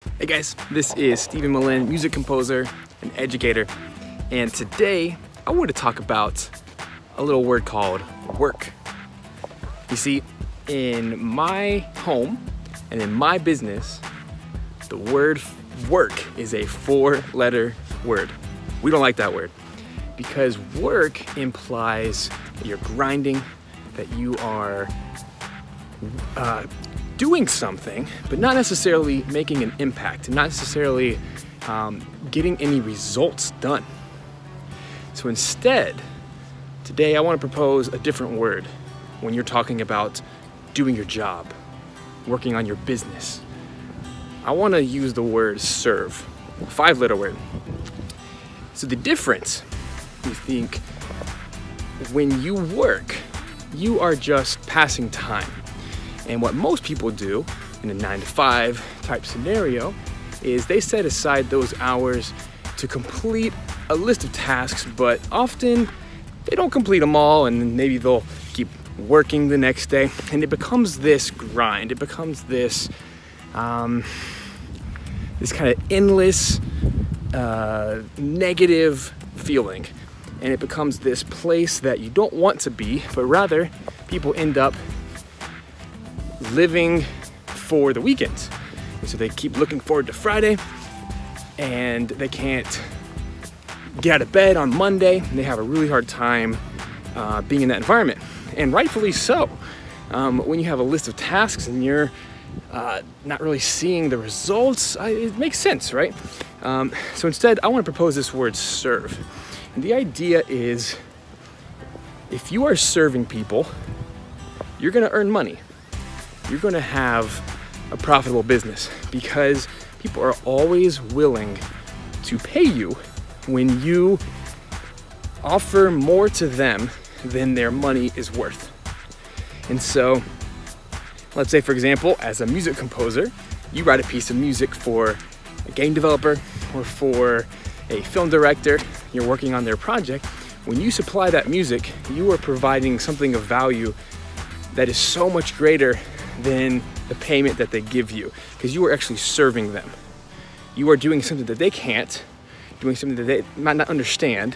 Hey guys, this is Stephen Melin, music composer and educator, and today I want to talk about a little word called work. You see, in my home and in my business, the word work is a 4-letter word. We don't like that word because work implies that you're grinding, that you are doing something, but not necessarily making an impact, not necessarily getting any results done. So instead, today I want to propose a different word when you're talking about doing your job, working on your business. I want to use the word serve, a 5-letter word. So the difference, you think, when you work, you are just passing time. And what most people do in a 9-to-5 type scenario is they set aside those hours to complete a list of tasks, but often they don't complete them all, and maybe they'll keep working the next day, and it becomes this grind. It becomes this this kind of endless negative feeling, and it becomes this place that you don't want to be, but rather people end up living for the weekends. And so they keep looking forward to Friday, and they can't get out of bed on Monday, and they have a really hard time being in that environment, and rightfully so. When you have a list of tasks and you're not really seeing the results, it makes sense, right? So instead, I want to propose this word serve. And the idea is, if you are serving people, you're going to earn money. You're going to have a profitable business because people are always willing to pay you when you offer more to them than their money is worth. And so, let's say, for example, as a music composer, you write a piece of music for a game developer or for a film director, you're working on their project. When you supply that music, you are providing something of value that is so much greater than the payment that they give you, because you are actually serving them. You are doing something that they can't, doing something that they might not understand,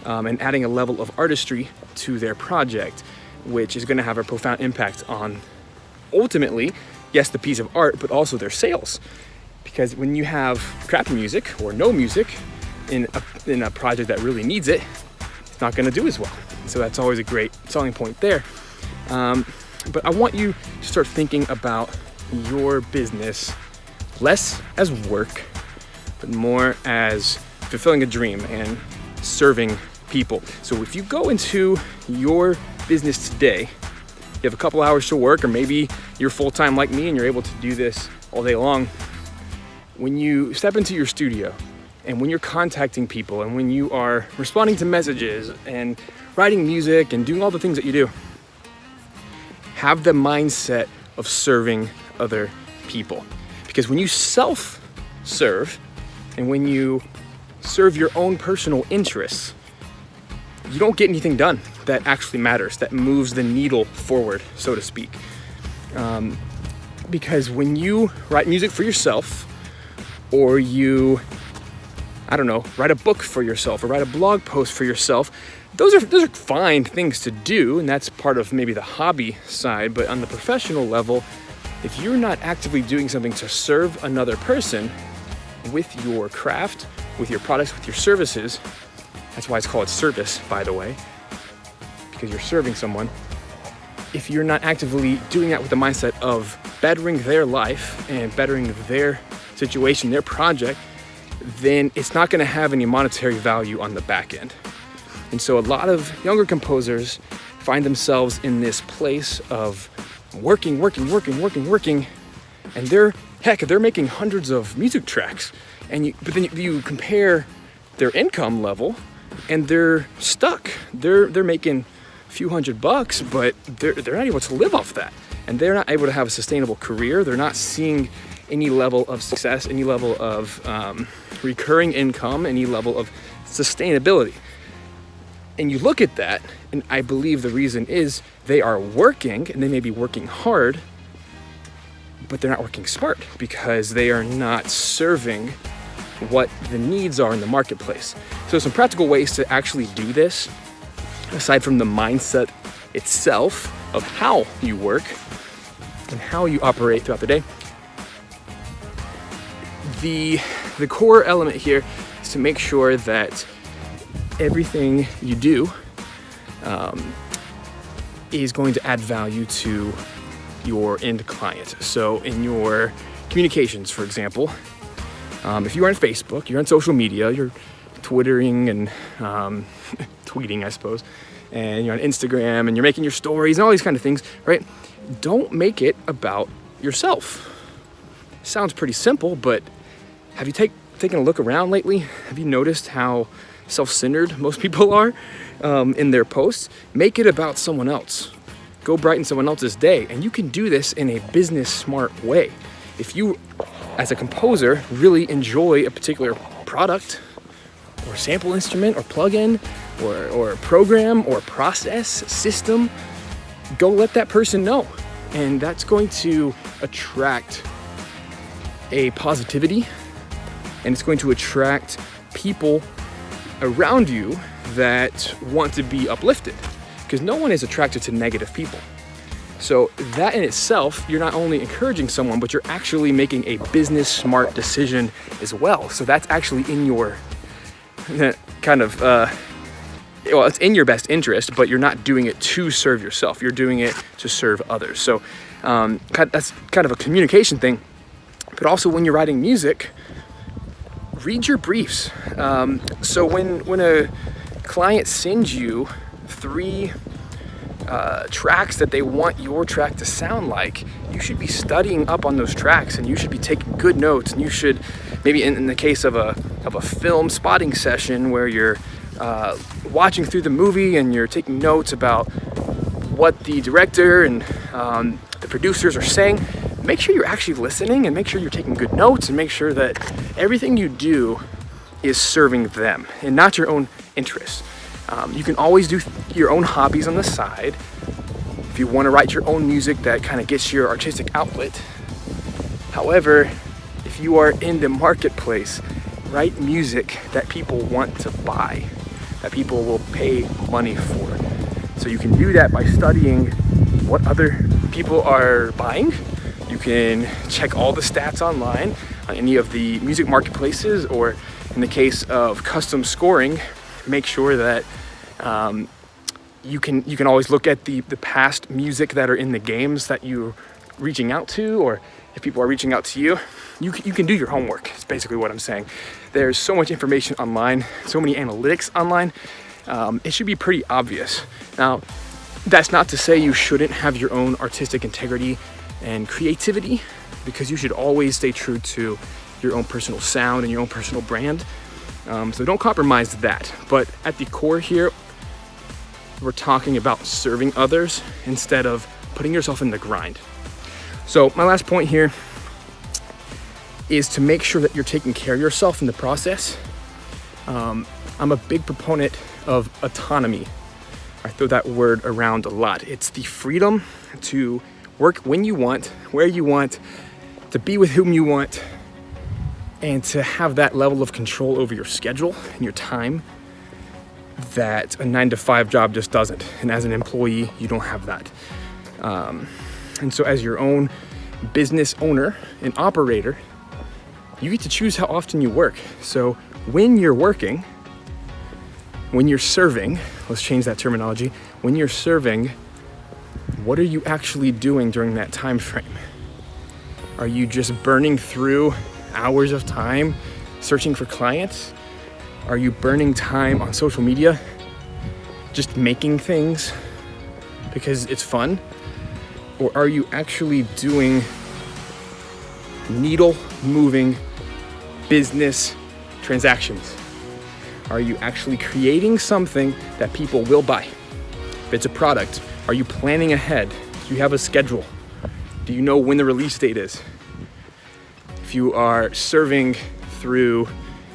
and adding a level of artistry to their project, which is going to have a profound impact on, ultimately, yes, the piece of art, but also their sales. Because when you have crappy music or no music in a project that really needs it, it's not going to do as well. So that's always a great selling point there. But I want you to start thinking about your business less as work, but more as fulfilling a dream and serving people. So if you go into your business today, you have a couple hours to work, or maybe you're full-time like me and you're able to do this all day long. When you step into your studio and when you're contacting people and when you are responding to messages and writing music and doing all the things that you do, have the mindset of serving other people. Because when you self-serve and when you serve your own personal interests, you don't get anything done that actually matters, that moves the needle forward, so to speak. Because when you write music for yourself, or you, write a book for yourself, or write a blog post for yourself, those are fine things to do, and that's part of maybe the hobby side. But on the professional level, if you're not actively doing something to serve another person with your craft, with your products, with your services, that's why it's called service, by the way, because you're serving someone. If you're not actively doing that with the mindset of bettering their life and bettering their situation, their project, then it's not going to have any monetary value on the back end. And so a lot of younger composers find themselves in this place of working, and they're making hundreds of music tracks. But then you compare their income level, and they're stuck. They're making a few $100, but they're not able to live off that, and they're not able to have a sustainable career. They're not seeing any level of success, any level of recurring income, any level of sustainability. And you look at that, and I believe the reason is they are working, and they may be working hard, but they're not working smart because they are not serving what the needs are in the marketplace. So some practical ways to actually do this, aside from the mindset itself of how you work and how you operate throughout the day. The core element here is to make sure that everything you do is going to add value to your end client. So in your communications, for example, if you are on Facebook, you're on social media, you're twittering and tweeting, I suppose, and you're on Instagram and you're making your stories and all these kind of things, right? Don't make it about yourself. Sounds pretty simple, but have you taken a look around lately? Have you noticed how self-centered most people are in their posts? Make it about someone else. Go brighten someone else's day, and you can do this in a business smart way. If you, as a composer, really enjoy a particular product or sample instrument or plugin or program or process system, go let that person know. And that's going to attract a positivity, and it's going to attract people around you that want to be uplifted, because no one is attracted to negative people. So that in itself, you're not only encouraging someone, but you're actually making a business smart decision as well. So that's actually in your kind of, well, it's in your best interest, but you're not doing it to serve yourself. You're doing it to serve others. So that's kind of a communication thing. But also when you're writing music, read your briefs. So when a client sends you 3 tracks that they want your track to sound like, you should be studying up on those tracks, and you should be taking good notes. And you should, maybe in the case of a film spotting session where you're watching through the movie and you're taking notes about what the director and the producers are saying, make sure you're actually listening and make sure you're taking good notes and make sure that everything you do is serving them and not your own interests. You can always do your own hobbies on the side. If you want to write your own music, that kind of gets your artistic outlet. However, if you are in the marketplace, write music that people want to buy, that people will pay money for. So you can do that by studying what other people are buying. You can check all the stats online on any of the music marketplaces, or in the case of custom scoring, make sure that you can always look at the past music that are in the games that you're reaching out to, or if people are reaching out to you, you can do your homework. It's basically what I'm saying. There's so much information online, so many analytics online. It should be pretty obvious. Now, that's not to say you shouldn't have your own artistic integrity and creativity, because you should always stay true to your own personal sound and your own personal brand. So don't compromise that. But at the core here, we're talking about serving others instead of putting yourself in the grind. So my last point here is to make sure that you're taking care of yourself in the process. I'm a big proponent of autonomy. I throw that word around a lot. It's the freedom to work when you want, where you want, to be with whom you want, and to have that level of control over your schedule and your time that a 9-to-5 job just doesn't. And as an employee, you don't have that. And so as your own business owner and operator, you get to choose how often you work. So when you're working, when you're serving, let's change that terminology. When you're serving, what are you actually doing during that time frame? Are you just burning through hours of time searching for clients? Are you burning time on social media, just making things because it's fun? Or are you actually doing needle moving business transactions? Are you actually creating something that people will buy? If it's a product, are you planning ahead? Do you have a schedule? Do you know when the release date is? If you are serving through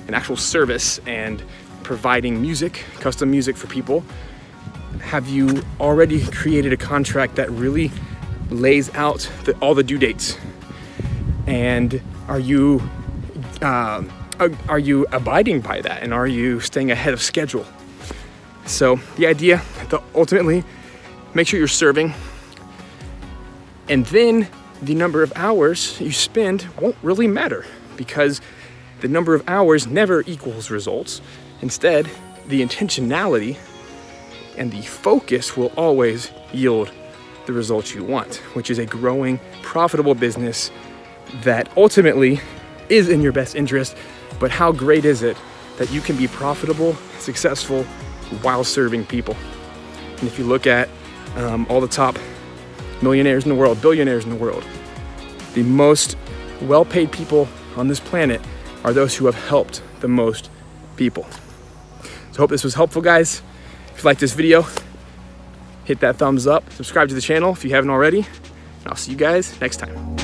an actual service and providing music, custom music for people, have you already created a contract that really lays out all the due dates? And are you abiding by that? And are you staying ahead of schedule? So the idea, ultimately, make sure you're serving, and then the number of hours you spend won't really matter, because the number of hours never equals results. Instead, the intentionality and the focus will always yield the results you want, which is a growing, profitable business that ultimately is in your best interest. But how great is it that you can be profitable, successful, while serving people? And if you look at all the top millionaires in the world, billionaires in the world, the most well-paid people on this planet are those who have helped the most people. So I hope this was helpful, guys. If you like this video, hit that thumbs up, subscribe to the channel if you haven't already, and I'll see you guys next time.